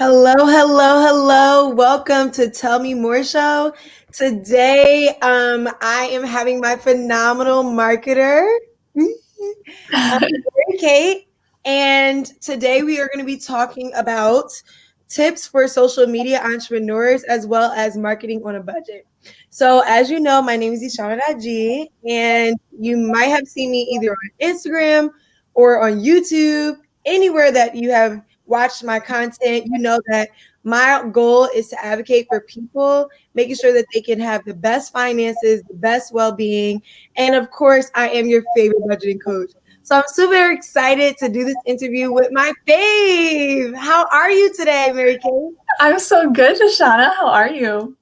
Hello, hello, hello. Welcome to Tell Me More Show. Today, I am having my phenomenal marketer, Mary Kate, and today we are going to be talking about tips for social media entrepreneurs as well as marketing on a budget. So, as you know, my name is Ishana G, and you might have seen me either on Instagram or on YouTube, anywhere that you have watched my content. You know that my goal is to advocate for people, making sure that they can have the best finances, the best well-being, and of course, I am your favorite budgeting coach. So I'm super excited to do this interview with my fave. How are you today, Mary Kate? I'm so good, Shoshana. How are you?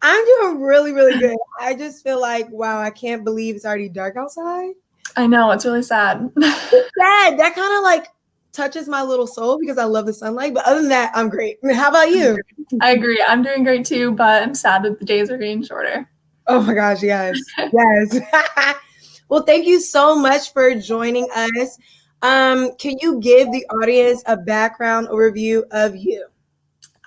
I'm doing really, really good. I just feel like, wow, I can't believe it's already dark outside. I know, it's really sad. It's sad. That kind of like touches my little soul because I love the sunlight. But other than that, I'm great. How about you? I agree. I'm doing great too, but I'm sad that the days are getting shorter. Oh my gosh, yes. Yes. Well, thank you so much for joining us. Can you give the audience a background overview of you?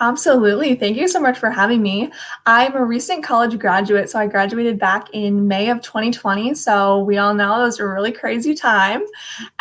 Absolutely. Thank you so much for having me. I'm a recent college graduate, so I graduated back in May of 2020. So we all know it was a really crazy time.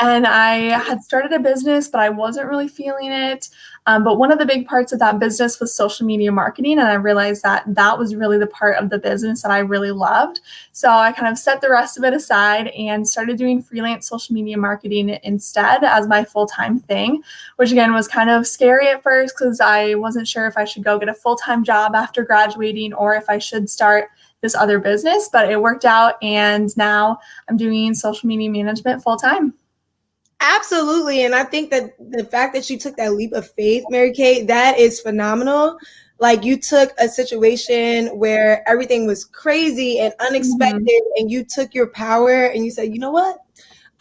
And I had started a business, but I wasn't really feeling it. But one of the big parts of that business was social media marketing. And I realized that that was really the part of the business that I really loved. So I kind of set the rest of it aside and started doing freelance social media marketing instead as my full-time thing, which again was kind of scary at first because I wasn't sure if I should go get a full-time job after graduating or if I should start this other business, but it worked out. And now I'm doing social media management full-time. Absolutely. And I think that the fact that you took that leap of faith, Mary Kate, that is phenomenal. Like you took a situation where everything was crazy and unexpected, and you took your power and you said, you know what?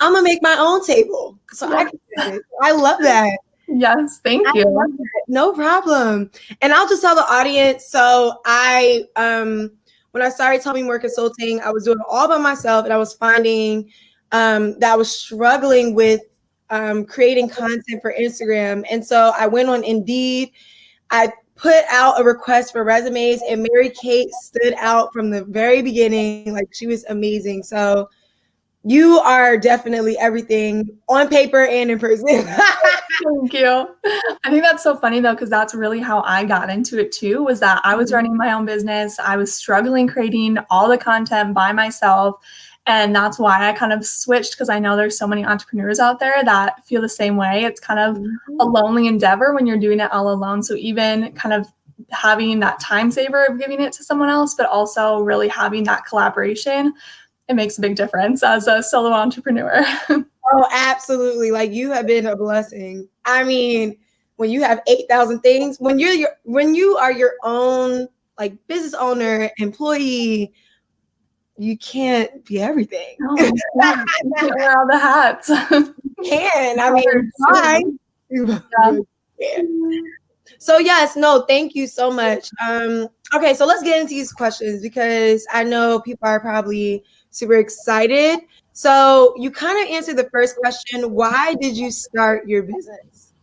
I'm going to make my own table. So I love that. Yes, thank you. No problem. And I'll just tell the audience. So when I started Tell Me More Consulting, I was doing it all by myself, and I was finding that I was struggling with creating content for Instagram. And so I went on Indeed. I put out a request for resumes, and Mary Kate stood out from the very beginning. Like, she was amazing. So you are definitely everything on paper and in person. Thank you. I think that's so funny though, because that's really how I got into it too, was that I was running my own business. I was struggling creating all the content by myself. And that's why I kind of switched, because I know there's so many entrepreneurs out there that feel the same way. It's kind of a lonely endeavor when you're doing it all alone. So even kind of having that time saver of giving it to someone else, but also really having that collaboration, it makes a big difference as a solo entrepreneur. Oh, absolutely. Like, you have been a blessing. I mean, when you have 8,000 things, when you are your own like business owner, employee, you can't be everything. Oh, yeah. You can't wear all the hats. Can. I mean, try. Yeah. So yes, no, thank you so much. Okay, so let's get into these questions because I know people are probably super excited. So you kind of answered the first question. Why did you start your business?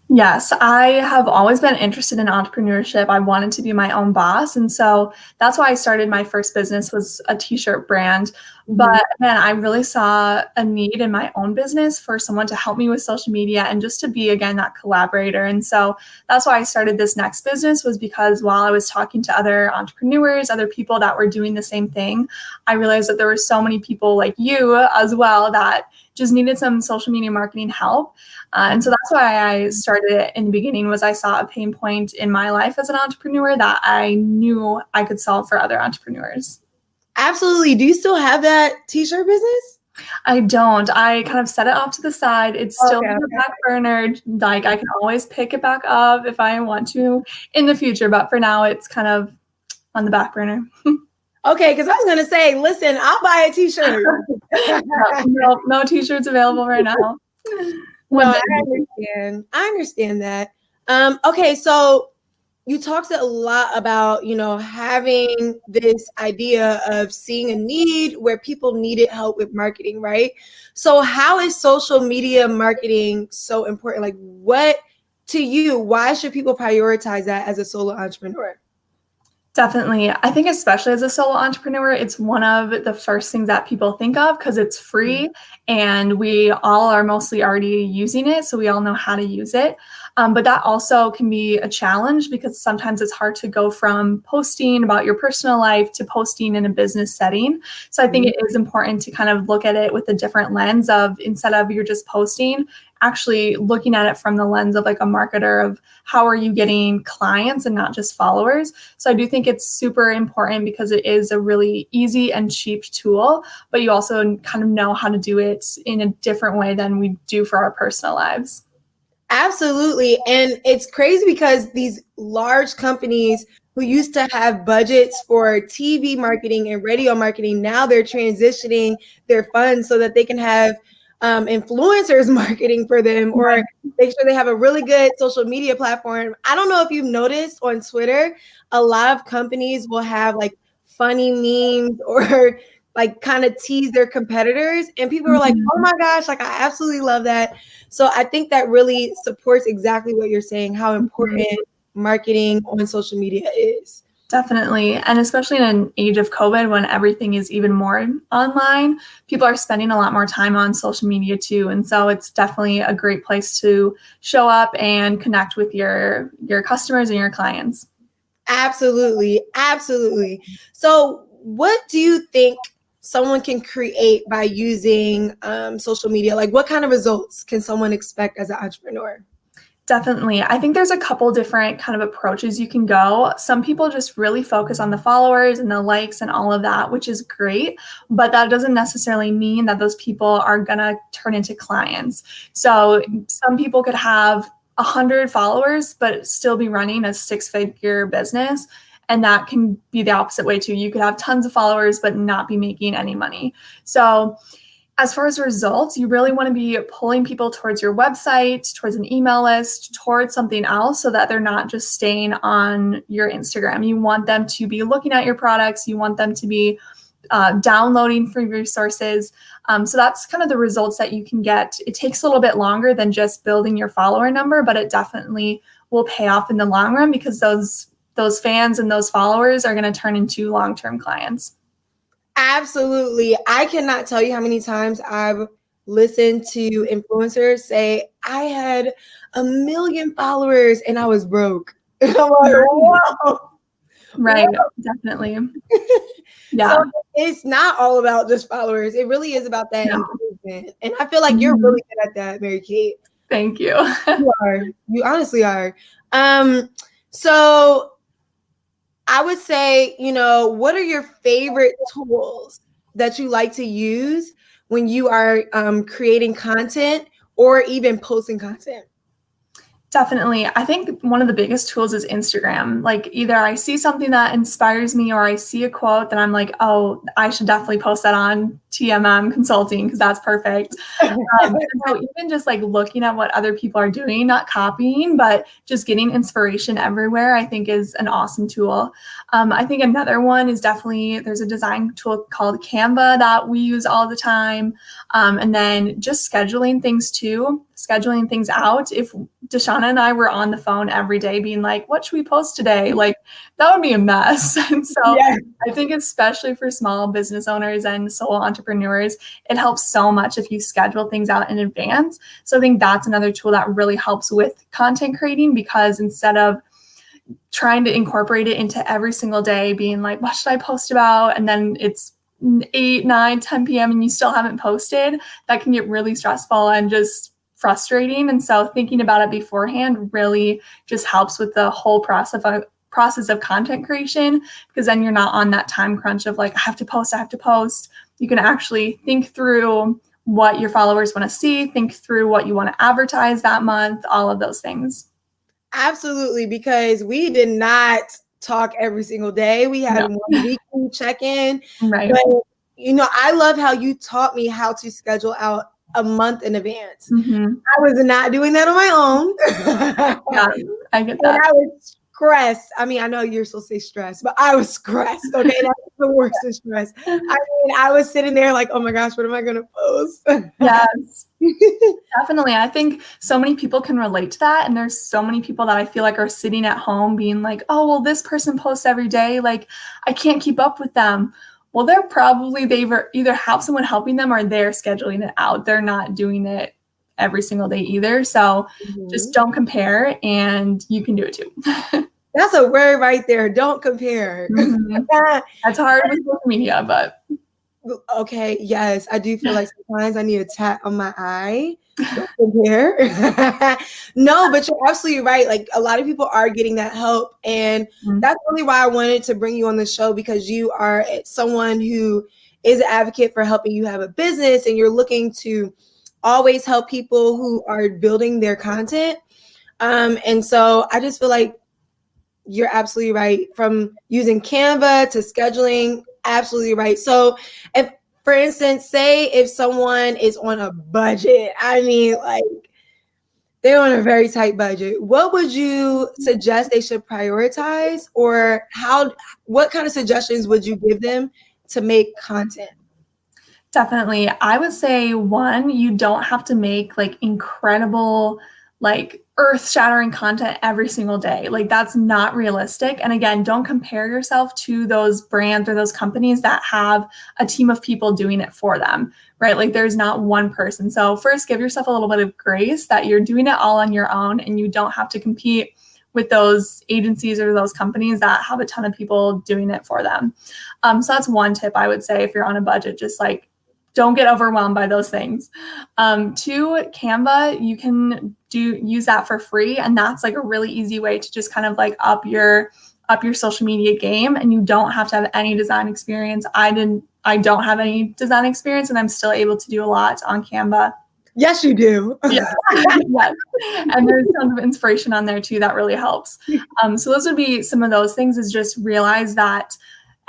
Yes, I have always been interested in entrepreneurship. I wanted to be my own boss. And so that's why I started my first business, was a t-shirt brand. But then I really saw a need in my own business for someone to help me with social media and just to be, again, that collaborator. And so that's why I started this next business, was because while I was talking to other entrepreneurs, other people that were doing the same thing, I realized that there were so many people like you as well that just needed some social media marketing help. And so that's why I started it in the beginning, was I saw a pain point in my life as an entrepreneur that I knew I could solve for other entrepreneurs. Absolutely. Do you still have that t-shirt business? I don't. I kind of set it off to the side. It's still on the back burner. Like, I can always pick it back up if I want to in the future. But for now, it's kind of on the back burner. Okay, because I was going to say, listen, I'll buy a t-shirt. No t-shirts available right now. Well, I understand that. Okay, so you talked a lot about, having this idea of seeing a need where people needed help with marketing, right? So how is social media marketing so important? Like, what to you, why should people prioritize that as a solo entrepreneur? Definitely. I think especially as a solo entrepreneur, it's one of the first things that people think of because it's free and we all are mostly already using it. So we all know how to use it. But that also can be a challenge because sometimes it's hard to go from posting about your personal life to posting in a business setting. So I think it is important to kind of look at it with a different lens of instead of you're just posting, actually looking at it from the lens of like a marketer of how are you getting clients and not just followers. So I do think it's super important because it is a really easy and cheap tool, but you also kind of know how to do it in a different way than we do for our personal lives. Absolutely. And it's crazy because these large companies who used to have budgets for TV marketing and radio marketing, now they're transitioning their funds so that they can have influencers marketing for them or make sure they have a really good social media platform. I don't know if you've noticed on Twitter, a lot of companies will have like funny memes or like kind of tease their competitors. And people are like, oh my gosh, like I absolutely love that. So I think that really supports exactly what you're saying, how important marketing on social media is. Definitely. And especially in an age of COVID when everything is even more online, people are spending a lot more time on social media too. And so it's definitely a great place to show up and connect with your customers and your clients. Absolutely. Absolutely. So what do you think someone can create by using social media? Like what kind of results can someone expect as an entrepreneur? Definitely. I think there's a couple different kind of approaches you can go. Some people just really focus on the followers and the likes and all of that, which is great, but that doesn't necessarily mean that those people are going to turn into clients. So some people could have 100 followers, but still be running a 6-figure business. And that can be the opposite way too. You could have tons of followers, but not be making any money. So as far as results, you really want to be pulling people towards your website, towards an email list, towards something else so that they're not just staying on your Instagram. You want them to be looking at your products. You want them to be downloading free resources. So that's kind of the results that you can get. It takes a little bit longer than just building your follower number, but it definitely will pay off in the long run because those fans and those followers are going to turn into long-term clients. Absolutely. I cannot tell you how many times I've listened to influencers say, I had 1 million followers and I was broke. And I'm like, whoa. Right. Whoa. Definitely. Yeah. So it's not all about just followers. It really is about that engagement. And I feel like you're really good at that, Mary Kate. Thank you. You are. You honestly are. So I would say, what are your favorite tools that you like to use when you are creating content or even posting content? Definitely. I think one of the biggest tools is Instagram. Like either I see something that inspires me or I see a quote that I'm like, oh, I should definitely post that on TMM Consulting because that's perfect. So even just like looking at what other people are doing, not copying, but just getting inspiration everywhere, I think is an awesome tool. I think another one is definitely, there's a design tool called Canva that we use all the time. And then just scheduling things too, scheduling things out. If Deshauna and I were on the phone every day being like, what should we post today? Like that would be a mess. And so I think especially for small business owners and solo entrepreneurs, it helps so much if you schedule things out in advance. So I think that's another tool that really helps with content creating because instead of trying to incorporate it into every single day, being like, what should I post about? And then it's 8, 9, 10 p.m. and you still haven't posted, that can get really stressful and just frustrating. And so thinking about it beforehand really just helps with the whole process of content creation, because then you're not on that time crunch of like, I have to post. You can actually think through what your followers want to see, think through what you want to advertise that month, all of those things. Absolutely, because we did not talk every single day. We had one weekly check-in. Right. But, I love how you taught me how to schedule out a month in advance. I was not doing that on my own. Yeah, I get that. And I was stressed. I mean, I know you're supposed to say stressed, but I was stressed. Okay, that's the worst than stress. I mean, I was sitting there like, oh my gosh, what am I gonna post? Yes, definitely. I think so many people can relate to that. And there's so many people that I feel like are sitting at home being like, oh, well, this person posts every day. Like, I can't keep up with them. Well, they either have someone helping them or they're scheduling it out. They're not doing it every single day either. So just don't compare, and you can do it too. That's a word right there. Don't compare. That's hard with social media, but okay, yes, I do feel like sometimes I need a tap on my eye. Don't compare. No, but you're absolutely right. Like, a lot of people are getting that help, and that's really why I wanted to bring you on the show, because you are someone who is an advocate for helping you have a business, and you're looking to always help people who are building their content. And so I just feel like you're absolutely right. From using Canva to scheduling, absolutely right. So if, for instance, say if someone is on a budget, I mean, like, they're on a very tight budget, what would you suggest they should prioritize, or what kind of suggestions would you give them to make content? Definitely. I would say, one, you don't have to make like incredible, like earth-shattering content every single day. Like, that's not realistic. And again, don't compare yourself to those brands or those companies that have a team of people doing it for them, right? Like, there's not one person. So first, give yourself a little bit of grace that you're doing it all on your own, and you don't have to compete with those agencies or those companies that have a ton of people doing it for them. So that's one tip I would say if you're on a budget. Just like, don't get overwhelmed by those things. Two, Canva, you can use that for free. And that's like a really easy way to just kind of like up your social media game. And you don't have to have any design experience. I don't have any design experience, and I'm still able to do a lot on Canva. Yes, you do. Yes. Yes. And there's tons of inspiration on there too that really helps. So those would be some of those things, is just realize that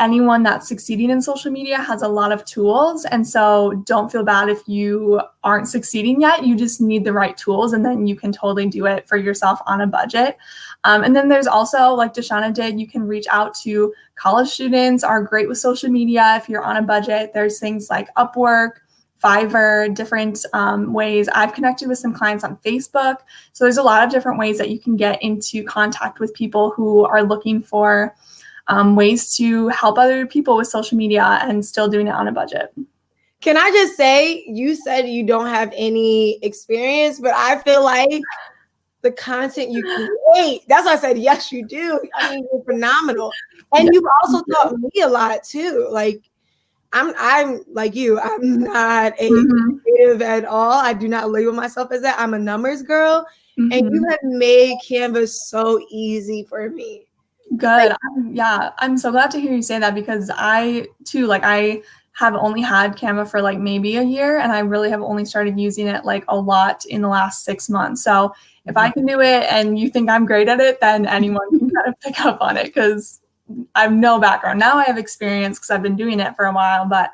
anyone that's succeeding in social media has a lot of tools. And so don't feel bad if you aren't succeeding yet. You just need the right tools, and then you can totally do it for yourself on a budget. And then there's also, like Deshauna did, you can reach out to college students, are great with social media if you're on a budget. There's things like Upwork, Fiverr, different ways. I've connected with some clients on Facebook. So there's a lot of different ways that you can get into contact with people who are looking for ways to help other people with social media and still doing it on a budget. Can I just say, you said you don't have any experience, but I feel like the content you create, that's why I said, yes, you do. I mean, you're phenomenal. And you've also taught me a lot too. Like, I'm like you, I'm not a creative at all. I do not label myself as that. I'm a numbers girl. And you have made Canva so easy for me. Good. I'm so glad to hear you say that, because I too, like, I have only had Canva for like maybe a year, and I really have only started using it like a lot in the last 6 months. So if I can do it and you think I'm great at it, then anyone can kind of pick up on it, because I have no background. Now I have experience because I've been doing it for a while, but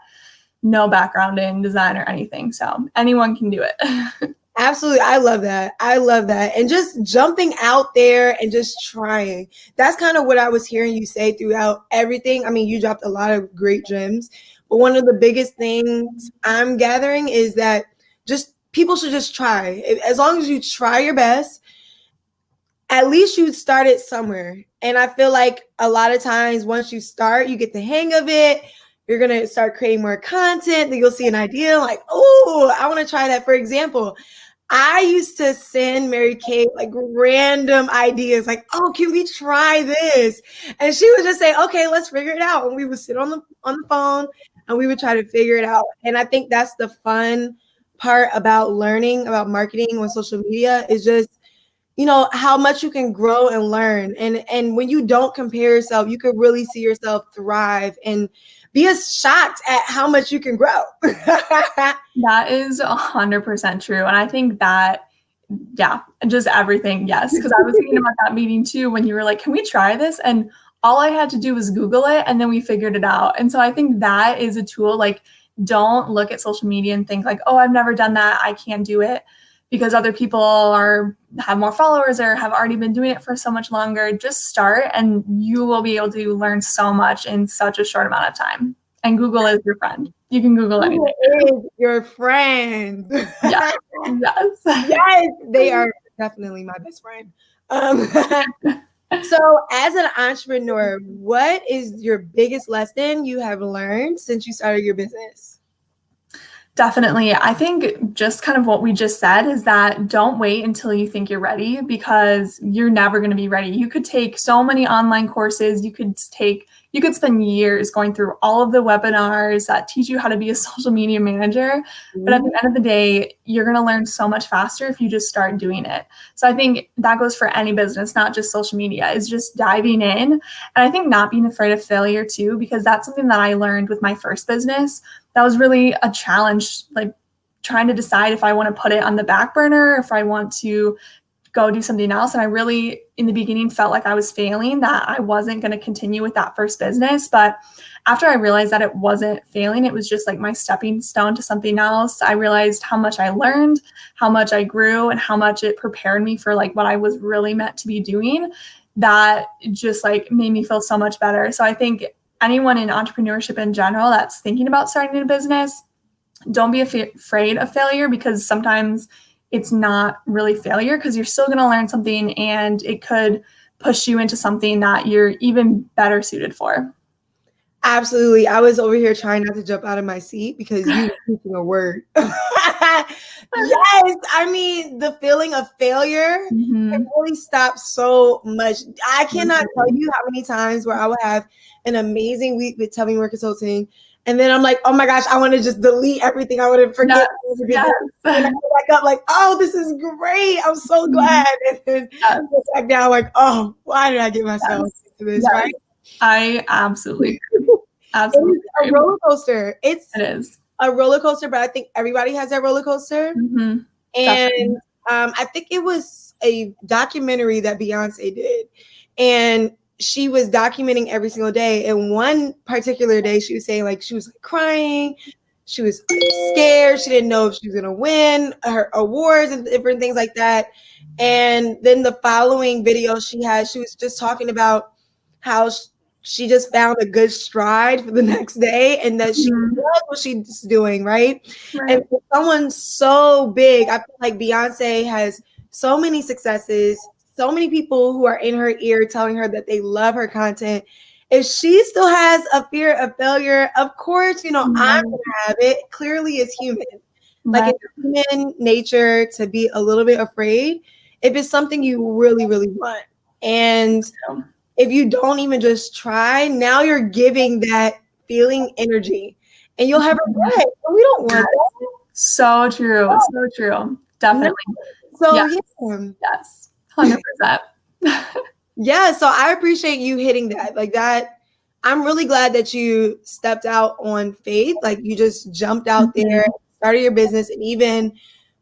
no background in design or anything. So anyone can do it. Absolutely. I love that. I love that. And just jumping out there and just trying. That's kind of what I was hearing you say throughout everything. I mean, you dropped a lot of great gems, but one of the biggest things I'm gathering is that just people should just try. As long as you try your best, at least you started somewhere. And I feel like a lot of times once you start, you get the hang of it. You're going to start creating more content. Then you'll see an idea like, oh, I want to try that. For example, I used to send Mary Kate like random ideas like, oh, can we try this? And she would just say, okay, let's figure it out. And we would sit on the phone and we would try to figure it out. And I think that's the fun part about learning about marketing on social media, is just, you know, how much you can grow and learn. And when you don't compare yourself, you can really see yourself thrive and be as shocked at how much you can grow. That is 100% true. And I think that, yeah, just everything. Yes. Because I was thinking about that meeting too, when you were like, can we try this? And all I had to do was Google it, and then we figured it out. And so I think that is a tool. Like, don't look at social media and think like, oh, I've never done that, I can't do it. because other people have more followers or have already been doing it for so much longer. Just start and you will be able to learn so much in such a short amount of time. And Google is your friend. You can Google anything. Google is your friend. Yes. Yes, they are definitely my best friend. So as an entrepreneur, what is your biggest lesson you have learned since you started your business? Definitely. I think just kind of what we just said is that don't wait until you think you're ready, because you're never going to be ready. You could take so many online courses. You could spend years going through all of the webinars that teach you how to be a social media manager. But at the end of the day, you're going to learn so much faster if you just start doing it. So I think that goes for any business, not just social media, is just diving in. And I think not being afraid of failure too, because that's something that I learned with my first business. That was really a challenge, like trying to decide if I want to put it on the back burner, if I want to go do something else. And I really, in the beginning, felt like I was failing, that I wasn't going to continue with that first business. But after I realized that it wasn't failing, it was just like my stepping stone to something else. I realized how much I learned, how much I grew, and how much it prepared me for like what I was really meant to be doing. That just like made me feel so much better. So I think anyone in entrepreneurship in general that's thinking about starting a business, don't be afraid of failure, because sometimes it's not really failure, because you're still going to learn something and it could push you into something that you're even better suited for. Absolutely. I was over here trying not to jump out of my seat because you were speaking a word. Yes. I mean, the feeling of failure, it really stops so much. I cannot tell you how many times where I would have an amazing week with Tell Me More Consulting. And then I'm like, oh my gosh, I want to just delete everything. I want to forget. Yes. And I go back up like, oh, this is great. I'm so glad. And then I go back down like, oh, why did I get myself into this, right? I absolutely It's a roller coaster. It is a roller coaster, but I think everybody has that roller coaster. And I think it was a documentary that Beyonce did. And she was documenting every single day. And one particular day, she was saying like she was like crying. She was scared. She didn't know if she was going to win her awards and different things like that. And then the following video she was just talking about how she just found a good stride for the next day, and that she loves what she's doing, right? And for someone so big, I feel like Beyonce has so many successes, so many people who are in her ear telling her that they love her content. If she still has a fear of failure, of course, I'm going to have it. Clearly, it's human. Like it's human nature to be a little bit afraid if it's something you really, really want. And if you don't even just try, now you're giving that feeling energy, and you'll have regret. We don't want that. So true. So true. Definitely. So yes. 100%. Yeah. So I appreciate you hitting that. Like that. I'm really glad that you stepped out on faith. Like you just jumped out there, started your business, and even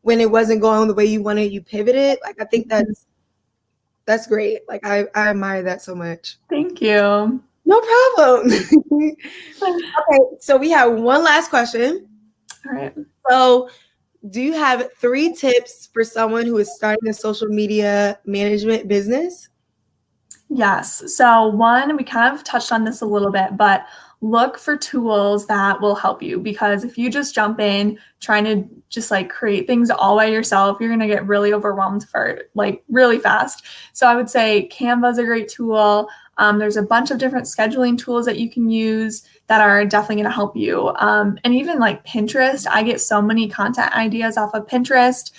when it wasn't going the way you wanted, you pivoted. Like I think that's great. Like I admire that so much. Thank you. No problem. Okay, so we have one last question. All right. So do you have 3 tips for someone who is starting a social media management business? Yes. So one, we kind of touched on this a little bit, but look for tools that will help you, because if you just jump in trying to just like create things all by yourself, you're going to get really overwhelmed for like really fast. So I would say Canva is a great tool. There's a bunch of different scheduling tools that you can use that are definitely going to help you. And even like Pinterest, I get so many content ideas off of Pinterest.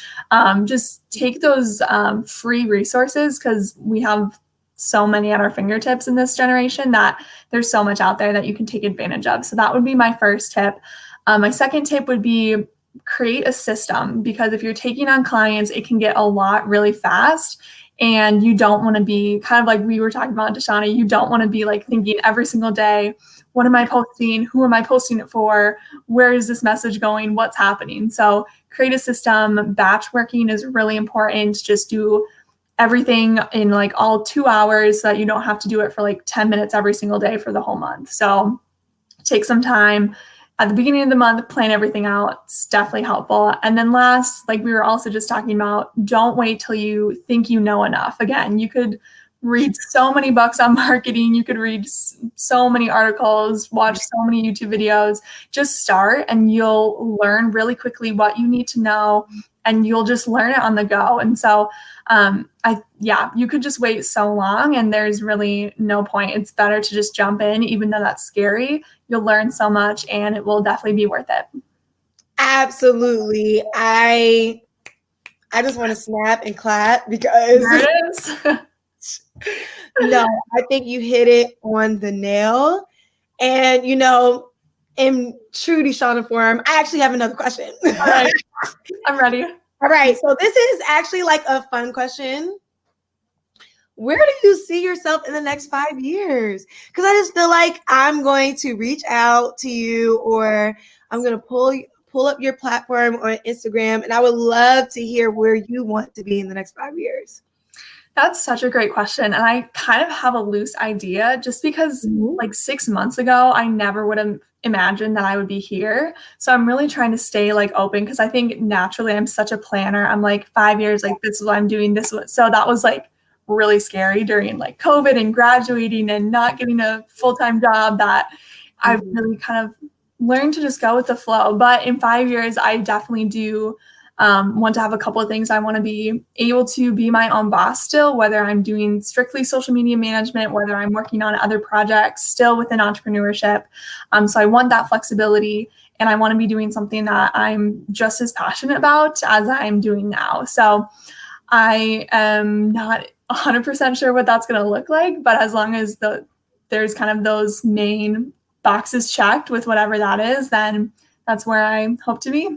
Just take those free resources, because we have so many at our fingertips in this generation that there's so much out there that you can take advantage of. So that would be my first tip. My second tip would be create a system, because if you're taking on clients, it can get a lot really fast. And you don't want to be kind of like we were talking about, Deshana, you don't want to be like thinking every single day, what am I posting? Who am I posting it for? Where is this message going? What's happening? So create a system. Batch working is really important. Just do everything in like all 2 hours so that you don't have to do it for like 10 minutes every single day for the whole month. So take some time, at the beginning of the month, plan everything out. It's definitely helpful. And then last, like we were also just talking about, don't wait till you think you know enough. Again, you could read so many books on marketing. You could read so many articles, watch so many YouTube videos. Just start and you'll learn really quickly what you need to know, and you'll just learn it on the go. And so you could just wait so long and there's really no point. It's better to just jump in, even though that's scary. You'll learn so much and it will definitely be worth it. Absolutely. I just want to snap and clap because there it is. No, I think you hit it on the nail. And, you know, in true Deshauna form, I actually have another question. All right. I'm ready. All right. So this is actually like a fun question. Where do you see yourself in the next 5 years? Because I just feel like I'm going to reach out to you, or I'm going to pull up your platform on Instagram, and I would love to hear where you want to be in the next 5 years. That's such a great question. And I kind of have a loose idea just because like 6 months ago, I never would have imagined that I would be here. So I'm really trying to stay like open, because I think naturally I'm such a planner. I'm like 5 years, like this is what I'm doing, this is what. So that was like really scary during like COVID and graduating and not getting a full-time job, that I've really kind of learned to just go with the flow. But in 5 years, I definitely do want to have a couple of things. I want to be able to be my own boss still, whether I'm doing strictly social media management, whether I'm working on other projects, still within entrepreneurship. So I want that flexibility, and I want to be doing something that I'm just as passionate about as I'm doing now. So I am not 100% sure what that's going to look like, but as long as there's kind of those main boxes checked with whatever that is, then that's where I hope to be.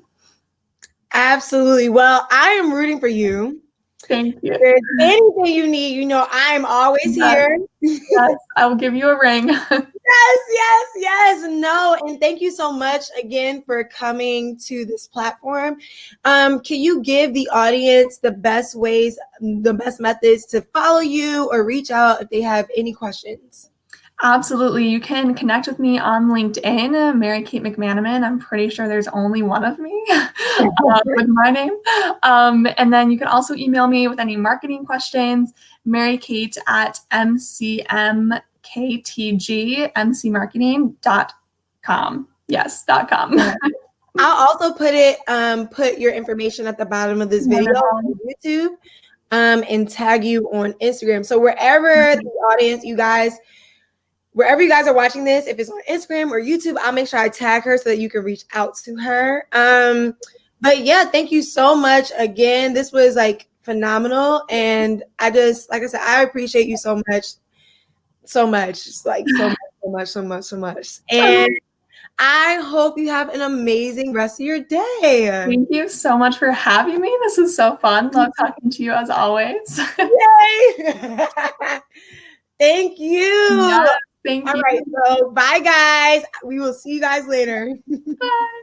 Absolutely. Well, I am rooting for you. Thank you. If there's anything you need, you know, I'm always here. Yes, I will give you a ring. Yes. No, and thank you so much again for coming to this platform. Can you give the audience the best methods to follow you or reach out if they have any questions? Absolutely. You can connect with me on LinkedIn, Mary Kate McManaman. I'm pretty sure there's only one of me with my name. And then you can also email me with any marketing questions, marykate@mcmktgmcmarketing.com. Yes, .com. I'll also put your information at the bottom of this video on YouTube, and tag you on Instagram. So wherever the audience, wherever you guys are watching this, if it's on Instagram or YouTube, I'll make sure I tag her so that you can reach out to her. But yeah, thank you so much again. This was like phenomenal. And like I said, I appreciate you so much. Just like so much. And I hope you have an amazing rest of your day. Thank you so much for having me. This is so fun. Love talking to you as always. Yay! Thank you. Yes, thank you. All right, so bye guys. We will see you guys later. Bye.